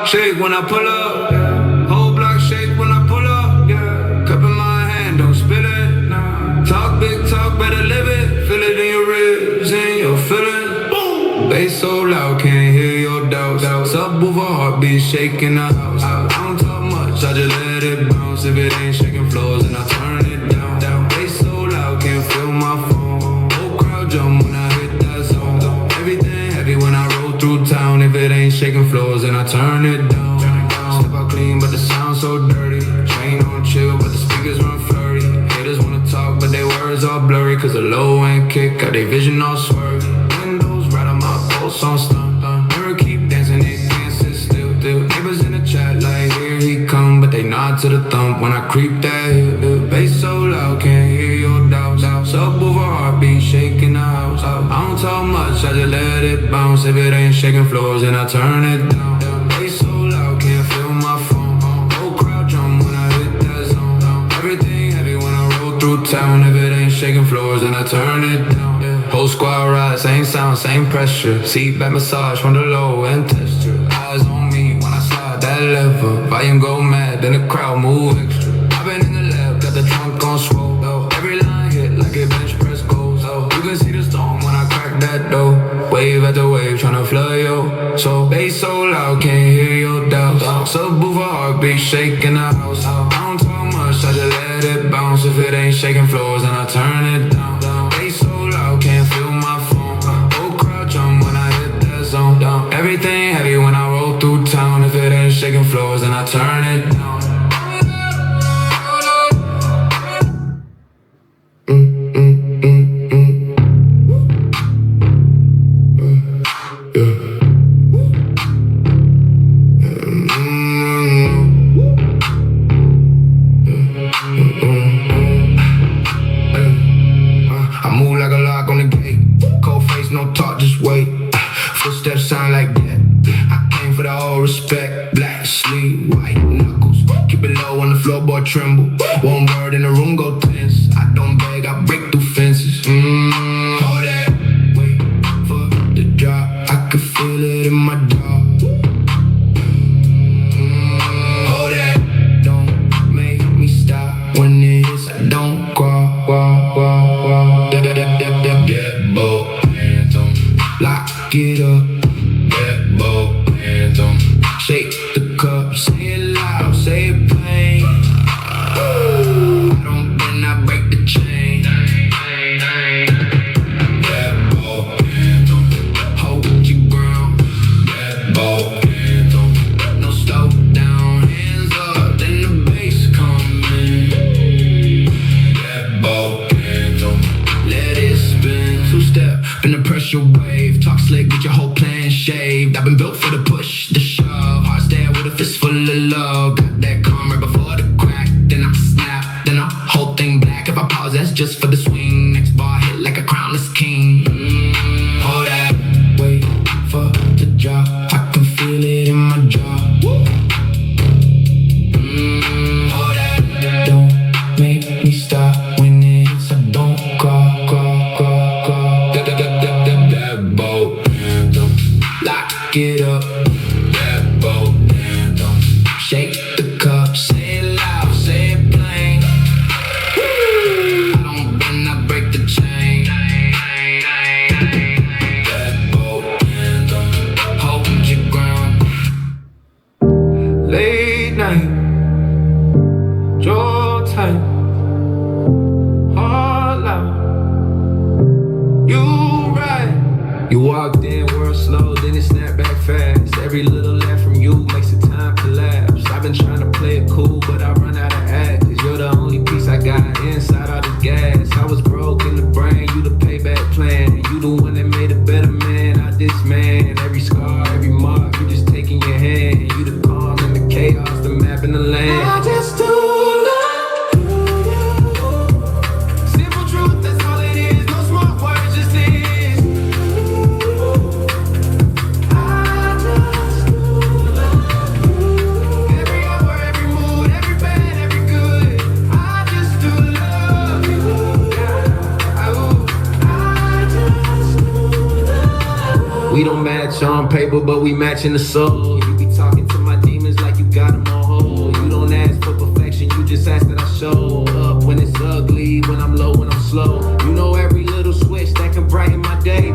shake when I pull up. Whole block shake when I pull up. Cup in my hand, don't spill it. Talk big talk, better live it. Feel it in your ribs, in your feelings. Bass so loud, can't hear your doubts. Subwoofer heartbeat shaking the house. I don't talk much, I just let it bounce. If it ain't shaking floors, then I turn it down. Bass so loud, can't feel my phone. Whole crowd jump when I hit that zone. Everything heavy when I roll through town. If it ain't shaking floors, then I turn it down. Step out clean, but the sound so dirty. Chain on chill, but the speakers run flirty. Haters wanna talk, but their words all blurry. Cause the low end kick, got their vision all swervy. Windows right on my pulse on stun. Mirror keep dancing, they can't sit still. Neighbors in the chat like here he come, but they nod to the thump when I creep that hill. Bass so loud, can't hear your doubts. Subwoofer heartbeat shaking the house. I don't talk much, I just let it bounce. If it ain't shaking floors, then I turn it down. Bass so loud, can't feel my phone. Whole crowd jump when I hit that zone. Everything heavy when I roll through town. If it ain't shaking floors, then I turn it down. Whole squad ride, same sound, same pressure. Seat back massage from the low end texture. Eyes on me when I slide that lever. Volume go mad, then the crowd move extra. I've been in the lab, got the trunk on swole. Every line hit like a bench press goes. You can see the storm when I crack that door. Wave after wave, tryna flood yo. So bass so loud, can't hear your doubts. Subwoofer heartbeat shaking the house. I don't talk much, I just let it bounce. If it ain't shaking floors, then I turn it down. Bass so loud, can't feel my phone. Whole crowd jump when I hit that zone. Everything heavy when I roll through town. If it ain't shaking floors, then I turn it down. I move like a lock on the gate. Cold face, no talk, just wait. Footsteps sound like that. I came for the whole respect. Black sleeve, white knuckles. Keep it low on the floorboard, tremble. One word in the room, go tense. I don't beg, I break through fences. Hold that, wait for the drop. I can feel it in my jaw. Hold that, don't make me stop when it hits. I don't crawl. Get bold, anthem. Lock it up. Get bold, anthem. Shake the cup, say it loud, say it plain. I don't bend, I break the chain. Get bold, anthem. Hold your ground. Get bold, anthem. No slow down, hands up, then the bass come in. Get bold. Let it spin, two-step in the pressure wave. Talk slick, get your whole plan shaved. I've been built for the push, the shove. Hard stare with a fist full of love. Got that calm right before the crack. Then I snap, then I whole thing black. If I pause, that's just for the swing. Next bar hit like a crownless king. Hold that, wait for the drop. I can feel it in my jaw. Hold that, don't make me stop when it hits. I don't crawl. That boat anthem. Lock it up. That boat anthem. Shake the cup, say it loud, say it plain. I don't bend, I break the chain. That boat anthem. Hold your ground. Late night, jaw tight, hard loud. You right. You walked in, world slow, then it snapped back fast. Every little laugh from you makes the time collapse. I've been trying to play it cool, but I run out of act. Cause you're the only piece I got inside all the gas. I was broke in the brain, you the payback plan. You the one that made a better man out this man. Every scar, every mark, you just taking your hand. You the calm in the chaos, the map in the land. I just do love. We don't match on paper, but we match in the soul. You be talking to my sass that I show up when it's ugly, when I'm low, when I'm slow. You know every little switch that can brighten my day.